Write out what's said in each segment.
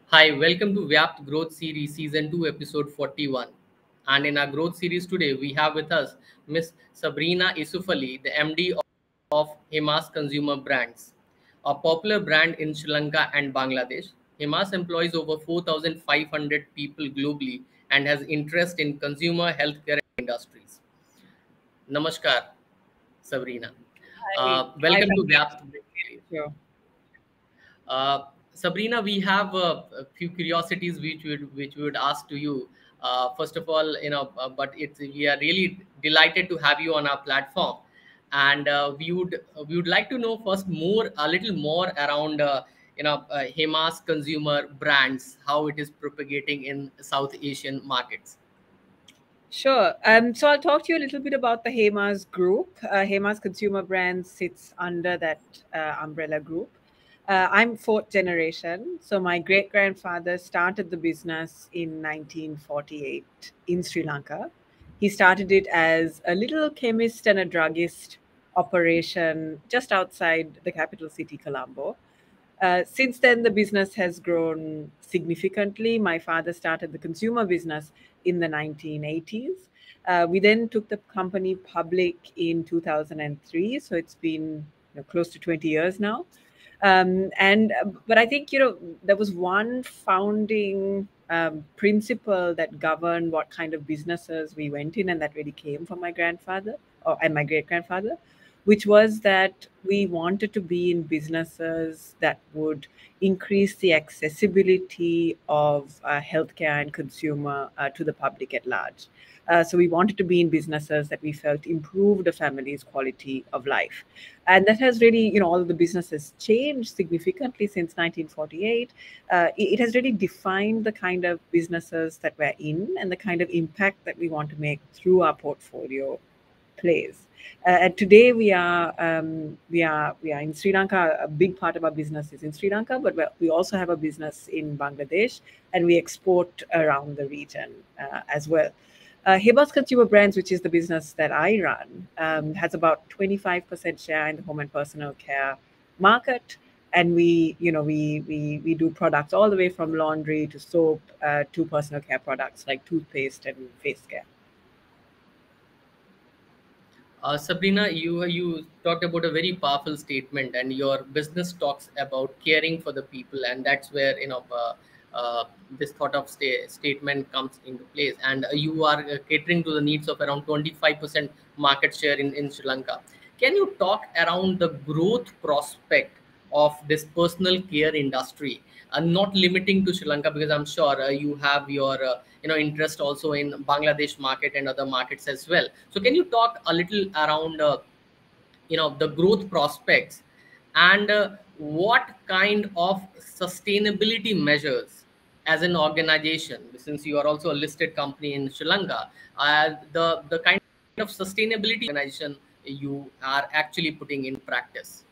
Hi, welcome to VYAPT Growth Series Season 2, Episode 41. And in our growth series today, we have with us Miss Sabrina Esufally, the MD of Hemas Consumer Brands, a popular brand in Sri Lanka and Bangladesh. Hemas employs over 4,500 people globally and has interest in consumer healthcare industries. Namaskar, Sabrina. Hi, hi, Welcome to Pankaj. VYAPT Growth Series. Sure. Sabrina, we have a few curiosities which we would ask to you. First of all, but we are really delighted to have you on our platform, and we would like to know first a little more around Hemas Consumer Brands, how it is propagating in South Asian markets. Sure. So I'll talk to you a little bit about the Hemas group. Hemas Consumer Brands sits under that umbrella group. I'm fourth generation. So my great grandfather started the business in 1948 in Sri Lanka. He started it as a little chemist and a druggist operation just outside the capital city, Colombo. Since then, the business has grown significantly. My father started the consumer business in the 1980s. We then took the company public in 2003, so it's been close to 20 years now. But I think there was one founding principle that governed what kind of businesses we went in, and that really came from my grandfather and my great grandfather, which was that we wanted to be in businesses that would increase the accessibility of healthcare and consumer to the public at large. So we wanted to be in businesses that we felt improved a family's quality of life. And that has really, all of the businesses changed significantly since 1948. It has really defined the kind of businesses that we're in and the kind of impact that we want to make through our portfolio plays. And today we are in Sri Lanka. A big part of our business is in Sri Lanka, but we also have a business in Bangladesh, and we export around the region as well. Hemas Consumer Brands, which is the business that I run, has about 25% share in the home and personal care market, and we do products all the way from laundry to soap to personal care products like toothpaste and face care. Sabrina, you talked about a very powerful statement, and your business talks about caring for the people, and that's where this thought of statement comes into place. And you are catering to the needs of around 25% market share in Sri Lanka. Can you talk around the growth prospect of this personal care industry, and not limiting to Sri Lanka, because I'm sure you have your interest also in Bangladesh market and other markets as well. So can you talk a little around the growth prospects, and what kind of sustainability measures as an organization, since you are also a listed company in Sri Lanka, the kind of sustainability organization you are actually putting in practice?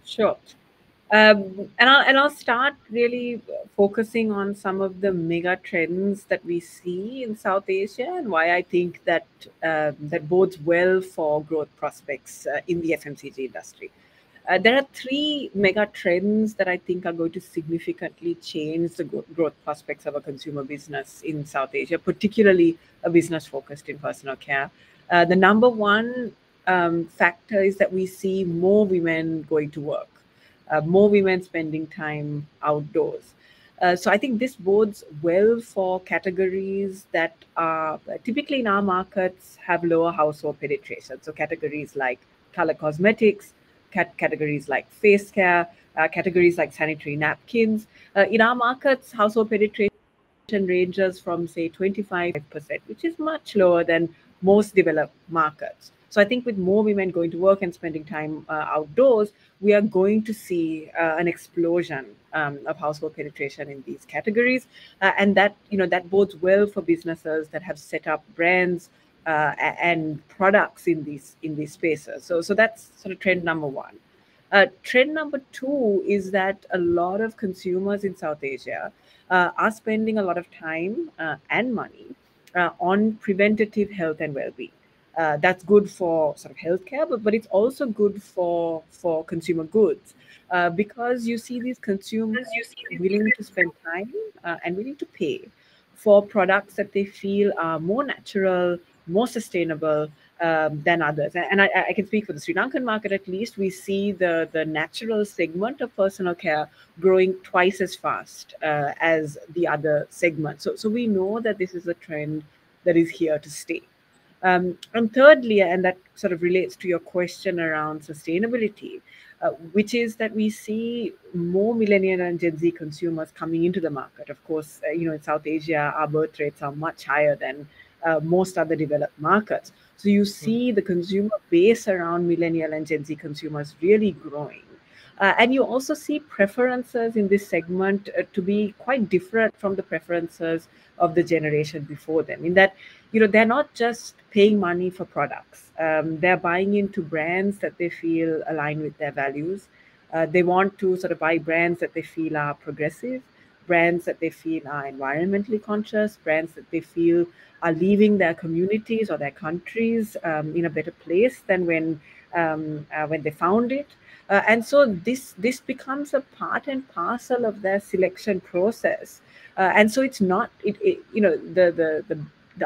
Sure. And I'll start really focusing on some of the mega trends that we see in South Asia and why I think that bodes well for growth prospects in the FMCG industry. There are three mega trends that I think are going to significantly change the growth prospects of a consumer business in South Asia, particularly a business focused in personal care. The number one factor is that we see more women going to work, more women spending time outdoors. So I think this bodes well for categories that are typically in our markets have lower household penetration. So categories like color cosmetics, categories like face care, categories like sanitary napkins. In our markets, household penetration ranges from say 25%, which is much lower than most developed markets. So I think with more women going to work and spending time outdoors, we are going to see an explosion of household penetration in these categories, and that bodes well for businesses that have set up brands and products in these spaces. So that's sort of trend number one. Trend number two is that a lot of consumers in South Asia are spending a lot of time and money on preventative health and well-being. That's good for sort of healthcare, but it's also good for consumer goods, because you see these consumers willing to spend time and willing to pay for products that they feel are more natural, more sustainable than others. And I can speak for the Sri Lankan market at least. We see the natural segment of personal care growing twice as fast as the other segment. So we know that this is a trend that is here to stay. And thirdly, and that sort of relates to your question around sustainability, which is that we see more millennial and Gen Z consumers coming into the market. Of course, in South Asia, our birth rates are much higher than most other developed markets. So you see the consumer base around millennial and Gen Z consumers really growing. And you also see preferences in this segment to be quite different from the preferences of the generation before them, in that they're not just paying money for products. They're buying into brands that they feel align with their values. They want to sort of buy brands that they feel are progressive, brands that they feel are environmentally conscious, brands that they feel are leaving their communities or their countries in a better place than when they found it. And so this becomes a part and parcel of their selection process. And so it's not the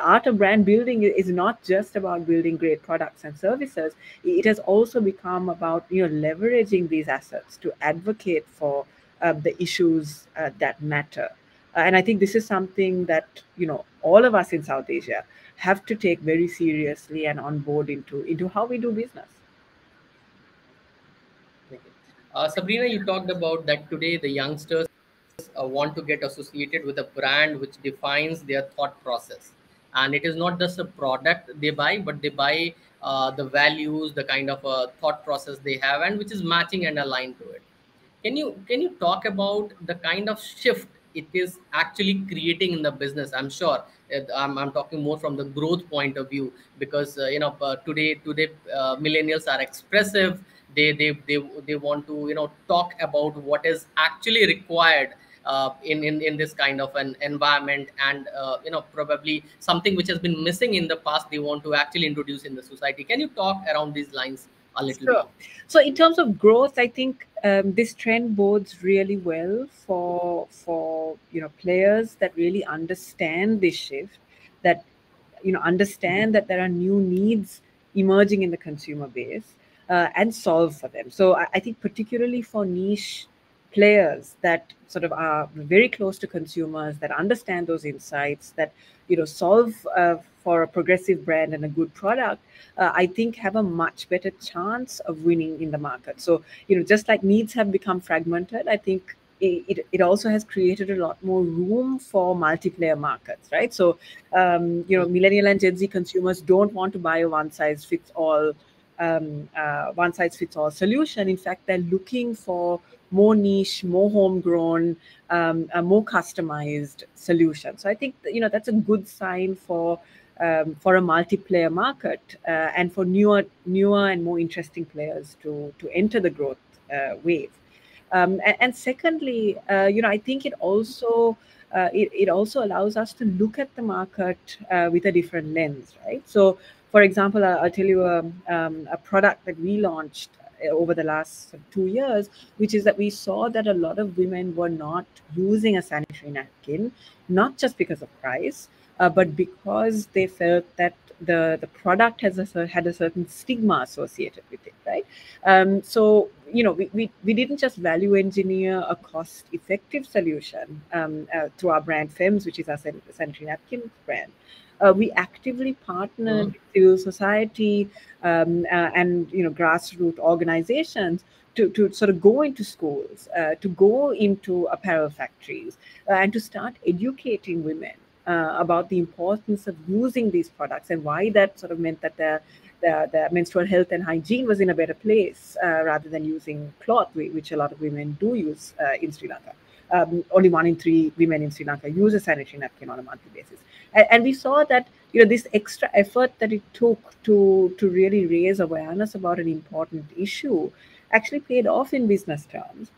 art of brand building is not just about building great products and services. It has also become about leveraging these assets to advocate for the issues that matter. And I think this is something that all of us in South Asia have to take very seriously and on board into how we do business. Okay. Sabrina, you talked about that today the youngsters want to get associated with a brand which defines their thought process. And it is not just a product they buy, but they buy the values, the kind of thought process they have, and which is matching and aligned to it. Can you talk about the kind of shift it is actually creating in the business? I'm sure I'm talking more from the growth point of view, because today millennials are expressive. They want to talk about what is actually required in this kind of an environment, and probably something which has been missing in the past they want to actually introduce in the society. Can you talk around these lines a little Sure. more? So in terms of growth, I think this trend bodes really well for players that really understand this shift, that understand that there are new needs emerging in the consumer base, and solve for them. So I think particularly for niche players that sort of are very close to consumers, that understand those insights, that solve for a progressive brand and a good product, I think have a much better chance of winning in the market. So just like needs have become fragmented, I think it also has created a lot more room for multiplayer markets, right? So millennial and Gen Z consumers don't want to buy a one size fits all solution. In fact, they're looking for more niche, more homegrown, a more customized solution. So I think that's a good sign for a multiplayer market, and for newer and more interesting players to enter the growth wave. And secondly, I think it also allows us to look at the market with a different lens, right? So, for example, I'll tell you a product that we launched over the last 2 years, which is that we saw that a lot of women were not using a sanitary napkin, not just because of price, but because they felt that the product had a certain stigma associated with it, right? So we didn't just value engineer a cost effective solution through our brand FEMS, which is our sanitary napkin brand. We actively partnered with civil society and grassroots organizations to sort of go into schools, to go into apparel factories, and to start educating women about the importance of using these products, and why that sort of meant that the menstrual health and hygiene was in a better place rather than using cloth, which a lot of women do use in Sri Lanka. Only 1 in 3 women in Sri Lanka use a sanitary napkin on a monthly basis. And we saw that this extra effort that it took to really raise awareness about an important issue actually paid off in business terms.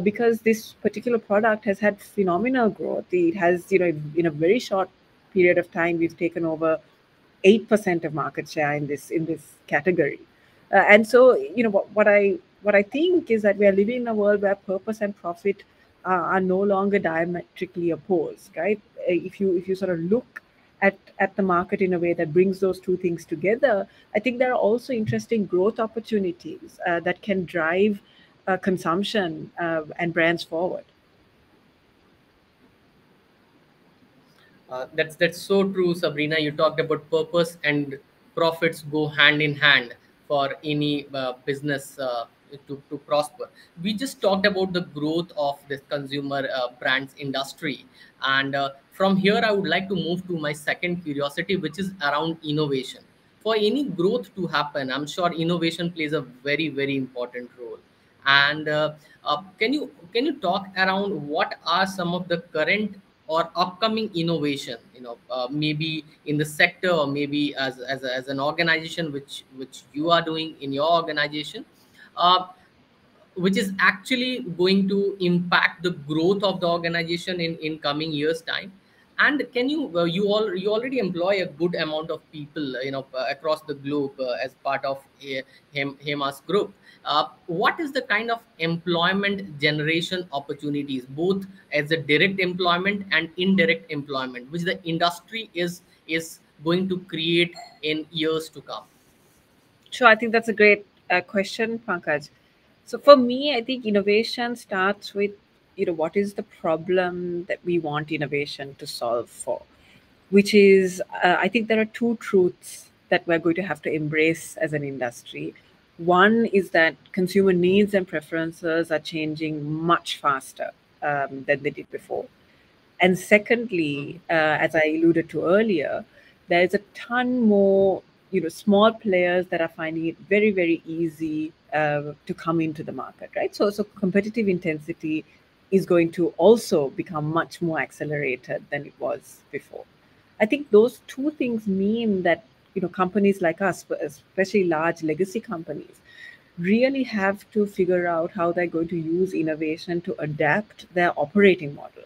Because this particular product has had phenomenal growth. It has, in a very short period of time, we've taken over 8% of market share in this category. And so, what I think is that we are living in a world where purpose and profit are no longer diametrically opposed, right? If you sort of look at the market in a way that brings those two things together, I think there are also interesting growth opportunities that can drive consumption and brands forward. That's so true, Sabrina. You talked about purpose and profits go hand in hand for any business to prosper. We just talked about the growth of this consumer brands industry, and from here, I would like to move to my second curiosity, which is around innovation. For any growth to happen, I'm sure innovation plays a very important role. And can you talk around what are some of the current or upcoming innovation, maybe in the sector, or maybe as an organization which you are doing in your organization, uh, which is actually going to impact the growth of the organization in coming years time? And can you you already employ a good amount of people, across the globe, as part of a Hemas group. What is the kind of employment generation opportunities, both as a direct employment and indirect employment, which the industry is going to create in years to come? Sure, I think that's a great question, Pankaj. So for me, I think innovation starts with, what is the problem that we want innovation to solve for? Which is, I think there are two truths that we're going to have to embrace as an industry. One is that consumer needs and preferences are changing much faster than they did before. And secondly, as I alluded to earlier, there's a ton more, small players that are finding it very easy to come into the market, right? So competitive intensity is going to also become much more accelerated than it was before. I think those two things mean that, companies like us, especially large legacy companies, really have to figure out how they're going to use innovation to adapt their operating model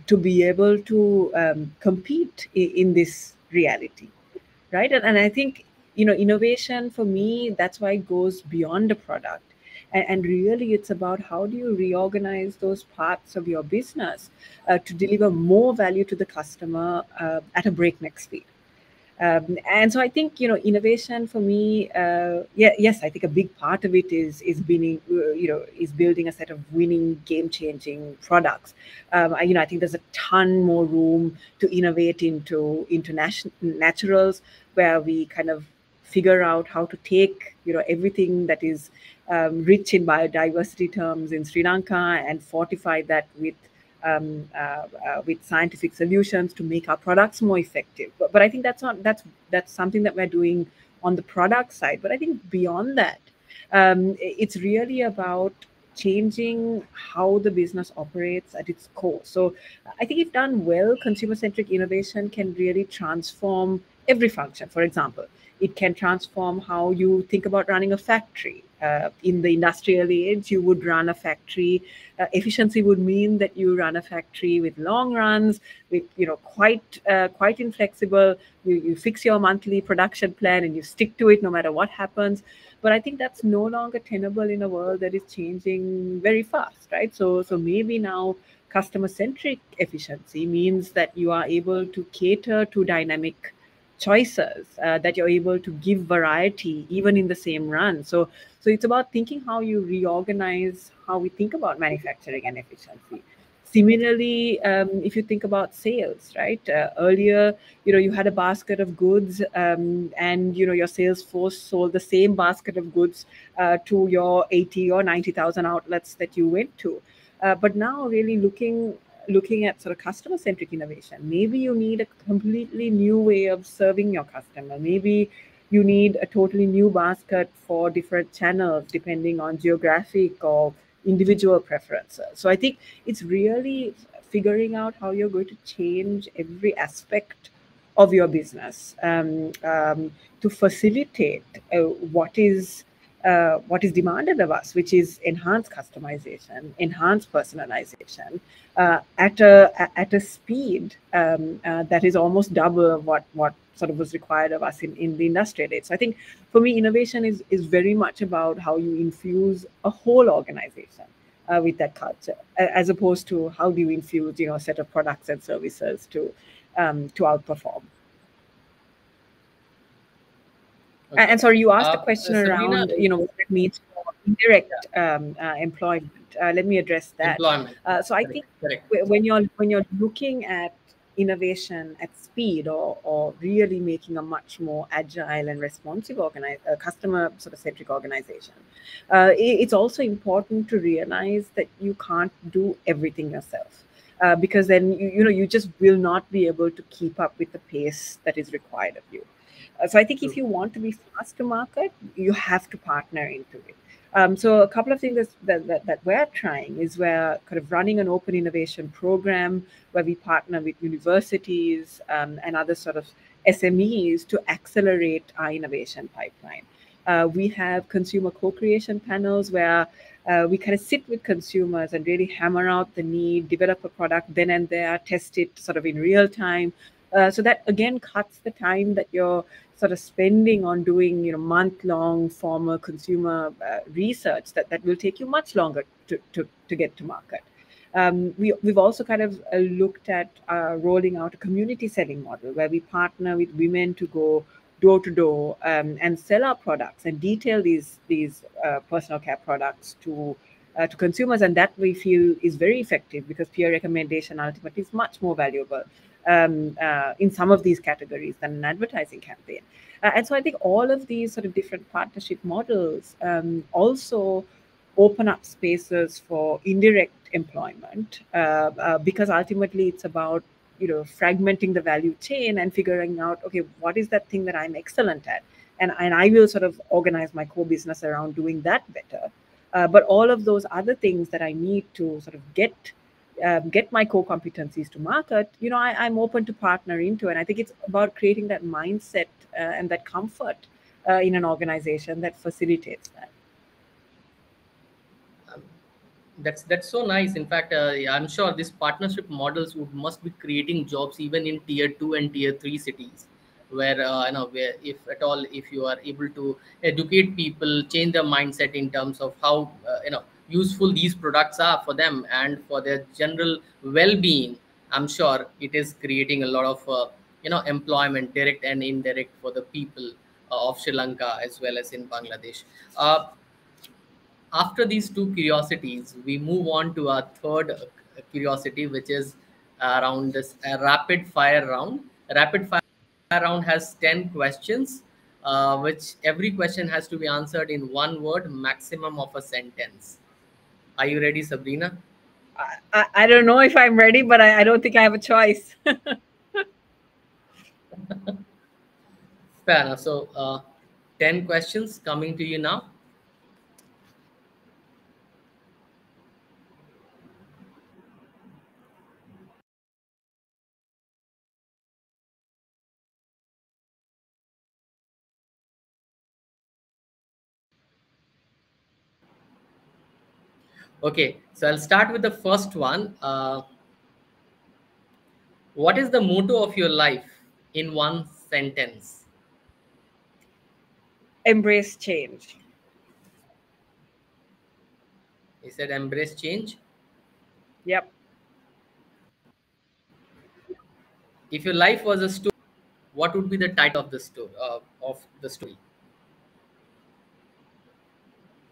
to be able to compete in this reality, right? And I think, innovation for me, that's why it goes beyond a product. And really, it's about how do you reorganize those parts of your business to deliver more value to the customer at a breakneck speed. And so I think, innovation for me, yes, I think a big part of it is being, is building a set of winning, game-changing products. I think there's a ton more room to innovate into naturals, where we kind of figure out how to take, everything that is rich in biodiversity terms in Sri Lanka and fortify that with scientific solutions to make our products more effective. But I think that's something that we're doing on the product side. But I think beyond that, it's really about changing how the business operates at its core. So I think if done well, consumer-centric innovation can really transform every function. For example, it can transform how you think about running a factory. In the industrial age, you would run a factory. Efficiency would mean that you run a factory with long runs, with quite inflexible. You fix your monthly production plan and you stick to it no matter what happens. But I think that's no longer tenable in a world that is changing very fast, right? So maybe now customer-centric efficiency means that you are able to cater to dynamic choices, that you're able to give variety even in the same run. So it's about thinking how you reorganize how we think about manufacturing and efficiency. Similarly, if you think about sales, right? Earlier, you had a basket of goods, and your sales force sold the same basket of goods to your 80 or 90,000 outlets that you went to. But now, really looking at sort of customer centric innovation. Maybe you need a completely new way of serving your customer. Maybe you need a totally new basket for different channels depending on geographic or individual preferences. So I think it's really figuring out how you're going to change every aspect of your business to facilitate what is what is demanded of us, which is enhanced customization, enhanced personalization, at a speed that is almost double what sort of was required of us in the industrial age. So I think for me, innovation is very much about how you infuse a whole organization with that culture, as opposed to how do you infuse a set of products and services to outperform. Okay. And sorry, you asked a question Sabrina, around, what it means for indirect employment. Let me address that. employment. So I Correct. think Correct. when you're looking at innovation at speed, or really making a much more agile and responsive customer sort of centric organization, it's also important to realize that you can't do everything yourself. Because then you just will not be able to keep up with the pace that is required of you. So I think if True. you want to be fast to market, you have to partner into it. So a couple of things that we're trying is we're kind of running an open innovation program where we partner with universities and other sort of SMEs to accelerate our innovation pipeline. We have consumer co-creation panels where we kind of sit with consumers and really hammer out the need, develop a product then and there, test it sort of in real time. So that again cuts the time that you're sort of spending on doing month-long formal consumer research that will take you much longer to get to market. We've also kind of looked at rolling out a community selling model where we partner with women to go door to door and sell our products and detail these personal care products to consumers, and that we feel is very effective because peer recommendation ultimately is much more valuable in some of these categories than an advertising campaign. And so I think all of these sort of different partnership models also open up spaces for indirect employment because ultimately it's about fragmenting the value chain and figuring out, okay, what is that thing that I'm excellent at, and I will sort of organize my core business around doing that better. But all of those other things that I need to sort of get my core competencies to market, I'm open to partner into. And I think it's about creating that mindset and that comfort in an organization that facilitates that. Um, that's so nice. In fact, yeah, I'm sure these partnership models would must be creating jobs even in tier 2 and tier 3 cities, where where if at all, if you are able to educate people, change their mindset in terms of how useful these products are for them and for their general well-being. I'm sure it is creating a lot of employment, direct and indirect, for the people of Sri Lanka as well as in Bangladesh. After these two curiosities, we move on to our third curiosity, which is around this rapid fire round. Rapid fire round has 10 questions, which every question has to be answered in one word, maximum of a sentence. Are you ready, Sabrina? I don't know if I'm ready, but I don't think I have a choice. Fair enough. So, 10 questions coming to you now. Okay, so I'll start with the first one. What is the motto of your life in one sentence? Embrace change. He said, embrace change. Yep. If your life was a story, what would be the title of the story?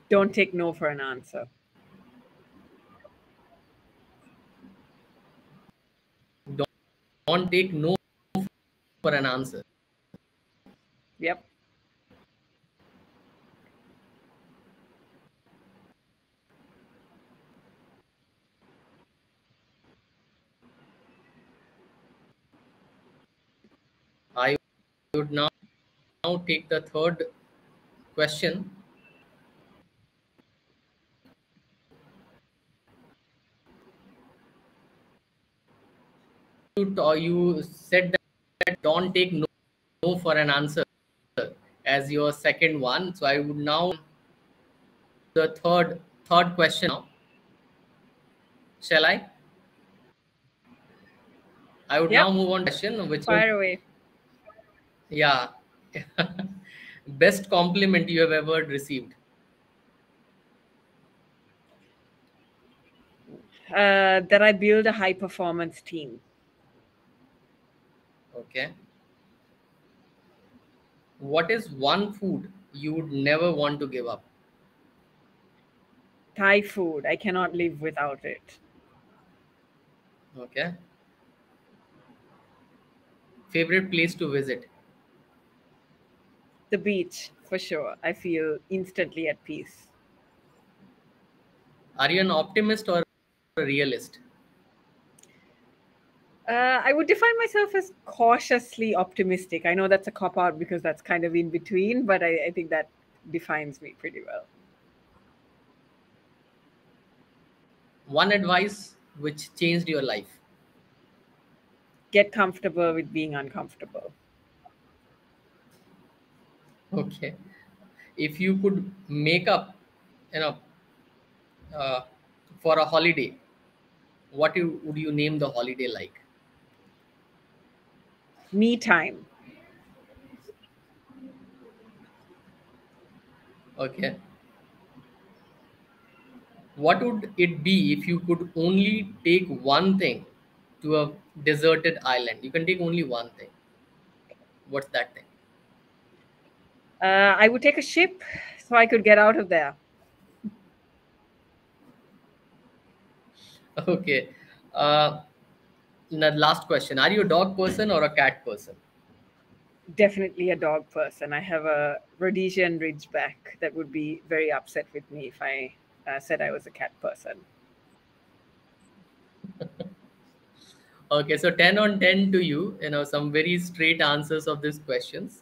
Don't take no for an answer. Don't take no for an answer. Yep. I would now take the third question. You said that don't take no for an answer as your second one. So I would now the third question now. Shall I? I would now Yep, move on to question, which is, fire away. yeah, best compliment you have ever received. That I build a high performance team. Okay. What is one food you would never want to give up? Thai food. I cannot live without it. Okay. Favorite place to visit? The beach, for sure. I feel instantly at peace. Are you an optimist or a realist? I would define myself as cautiously optimistic. I know that's a cop out because that's kind of in between, but I think that defines me pretty well. One advice which changed your life? Get comfortable with being uncomfortable. Okay. If you could make up, you know, uh, for a holiday, would you name the holiday like? Me time. Okay. What would it be if you could only take one thing to a deserted island? You can take only one thing. What's that thing? I would take a ship so I could get out of there. Okay. Uh, the last question. Are you a dog person or a cat person? Definitely a dog person. I have a Rhodesian Ridgeback that would be very upset with me if I said I was a cat person. Okay, so 10 on 10 to you. You know, some very straight answers of these questions.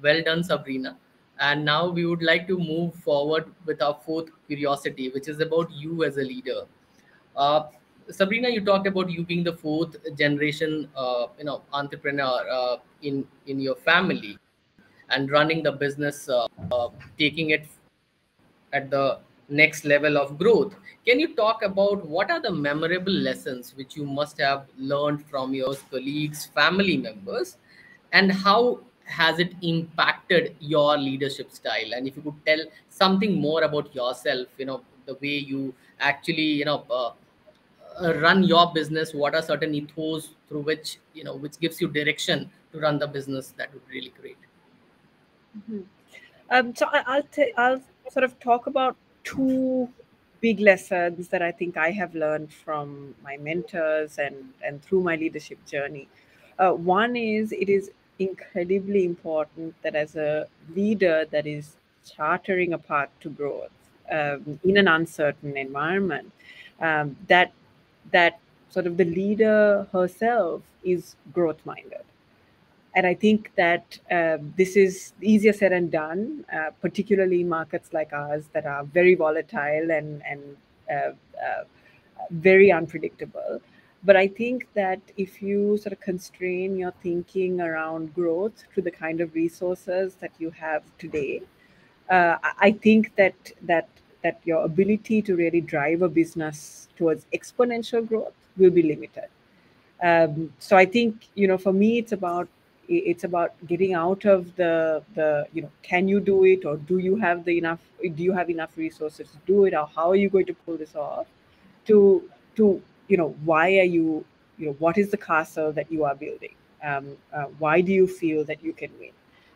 Well done, Sabrina. And now we would like to move forward with our fourth curiosity, which is about you as a leader. Uh, Sabrina, you talked about you being the fourth generation, entrepreneur in your family and running the business, taking it at the next level of growth. Can you talk about what are the memorable lessons which you must have learned from your colleagues, family members, and how has it impacted your leadership style? And if you could tell something more about yourself, the way you actually, run your business, what are certain ethos through which gives you direction to run the business, that would really great. Mhm. I'll sort of talk about two big lessons that I think I have learned from my mentors and through my leadership journey. One is it is incredibly important that as a leader that is chartering a path to growth in an uncertain environment, that sort of the leader herself is growth minded. And I think that this is easier said than done, particularly in markets like ours that are very volatile and uh, uh, very unpredictable. But I think that if you sort of constrain your thinking around growth to the kind of resources that you have today, I think that your ability to really drive a business towards exponential growth will be limited. So I think for me it's about getting out of the can you do it, or do you have enough resources to do it, or how are you going to pull this off, to why are what is the castle that you are building, why do you feel that you can win,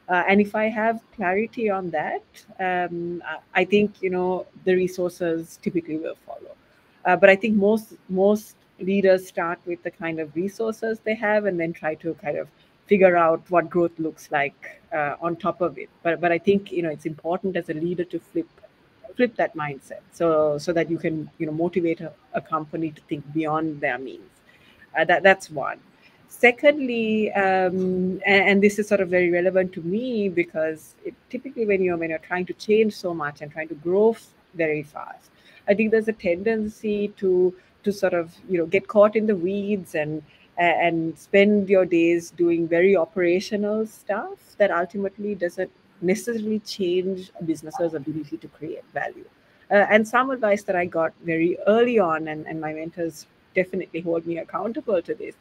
and if I have clarity on that, I think the resources typically will follow. But I think most leaders start with the kind of resources they have and then try to kind of figure out what growth looks like on top of it. But I think it's important as a leader to flip that mindset, so that you can motivate a company to think beyond their means. That's one. Secondly, and this is sort of very relevant to me because typically when you're trying to change so much and trying to grow very fast, I think there's a tendency to sort of get caught in the weeds and spend your days doing very operational stuff that ultimately doesn't necessarily change a business's ability to create value. And some advice that I got very early on, and my mentors definitely hold me accountable to this,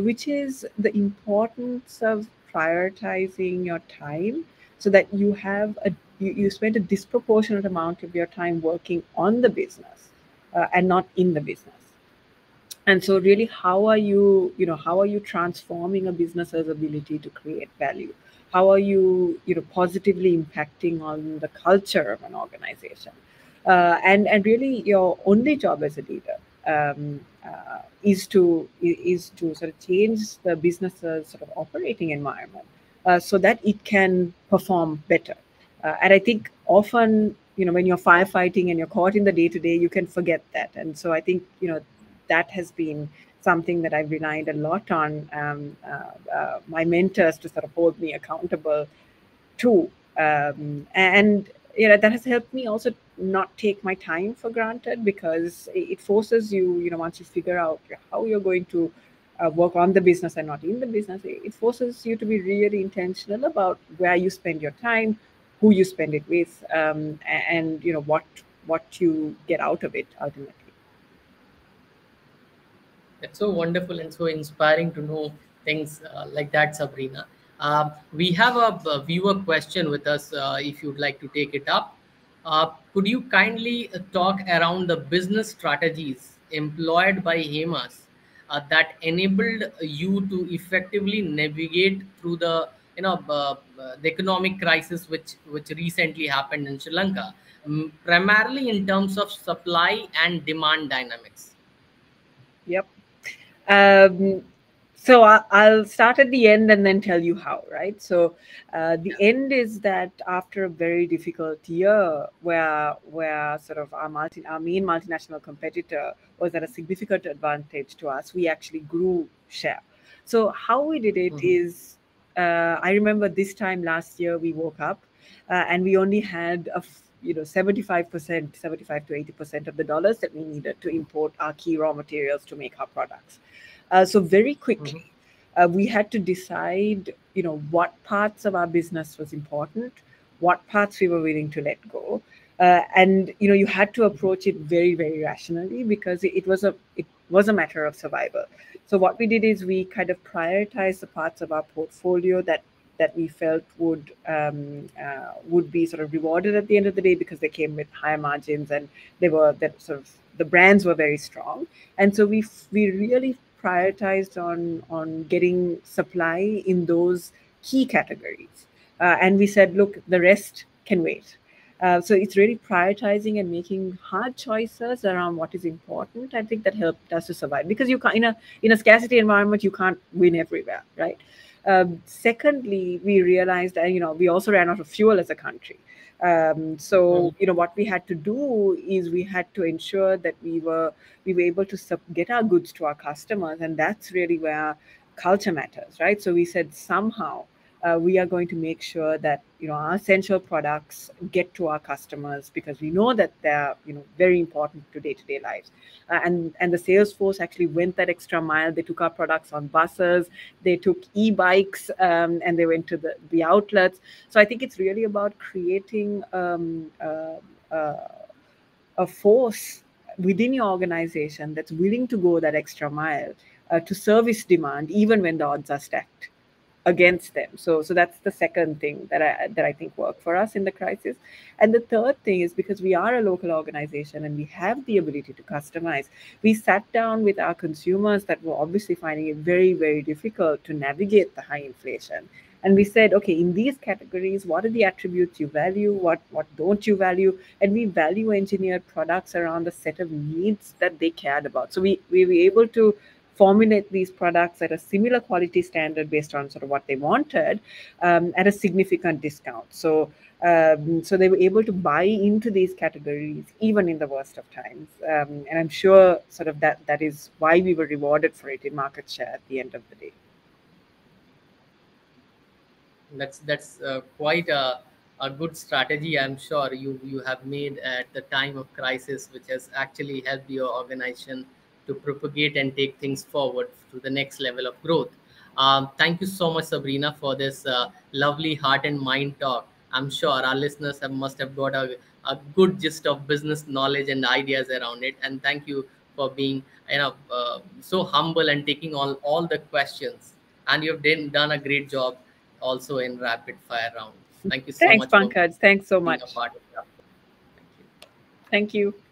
which is the importance of prioritizing your time so that you spend a disproportionate amount of your time working on the business and not in the business. And so really, how are you transforming a business's ability to create value? How are you positively impacting on the culture of an organization? And really, your only job as a leader is to sort of change the business's sort of operating environment so that it can perform better. And I think often, when you're firefighting and you're caught in the day to day, you can forget that. And so I think, that has been something that I've relied a lot on my mentors to sort of hold me accountable to. And that has helped me also not take my time for granted, because it forces you, once you figure out how you're going to work on the business and not in the business, it forces you to be really intentional about where you spend your time, who you spend it with, and what you get out of it ultimately. That's so wonderful and so inspiring to know things like that, Sabrina. We have a viewer question with us. If you'd like to take it up, could you kindly talk around the business strategies employed by Hemas that enabled you to effectively navigate through the economic crisis which recently happened in Sri Lanka, primarily in terms of supply and demand dynamics? Yep. Um, so I'll start at the end and then tell you how, right? So the end is that after a very difficult year, where sort of our main multinational competitor was at a significant advantage to us, we actually grew share. So how we did it Mhm. is, I remember this time last year we woke up and we only had 75%, 75 to 80% of the dollars that we needed to import our key raw materials to make our products. So very quickly, Mhm. we had to decide, what parts of our business was important, what parts we were willing to let go, and you had to approach it very, very rationally, because it was a matter of survival. So what we did is we kind of prioritized the parts of our portfolio that we felt would be sort of rewarded at the end of the day, because they came with higher margins, and they were that sort of the brands were very strong. And so we really prioritized on getting supply in those key categories, and we said, look, the rest can wait. So it's really prioritizing and making hard choices around what is important. I think that helped us to survive, because you can't, in a scarcity environment, you can't win everywhere, right? Secondly, we realized that we also ran out of fuel as a country. Mhm. So what we had to do is we had to ensure that we were able to get our goods to our customers, and that's really where culture matters, right? So we said, somehow we are going to make sure that our essential products get to our customers, because we know that they're very important to day-to-day lives. And the sales force actually went that extra mile. They took our products on buses, they took e-bikes, and they went to the outlets. So I think it's really about creating uh, a force within your organization that's willing to go that extra mile to service demand, even when the odds are stacked against them. So that's the second thing that I think worked for us in the crisis. And the third thing is, because we are a local organization and we have the ability to customize, we sat down with our consumers that were obviously finding it very, very difficult to navigate the high inflation. And we said, okay, in these categories, what are the attributes you value? What don't you value? And we value engineered products around the set of needs that they cared about. So we were able to formulate these products at a similar quality standard based on sort of what they wanted, at a significant discount. So they were able to buy into these categories even in the worst of times. And I'm sure sort of that is why we were rewarded for it in market share at the end of the day. That's quite a good strategy. I'm sure you have made at the time of crisis, which has actually helped your organization to propagate and take things forward to the next level of growth. Thank you so much, Sabrina, for this lovely heart and mind talk. I'm sure our listeners must have got a good gist of business knowledge and ideas around it. And thank you for being, so humble and taking all the questions. And you've done a great job also in rapid fire rounds. Thank you so Thanks, much for Pankaj. Thanks so being a much. part of that. Thank you. Thank you.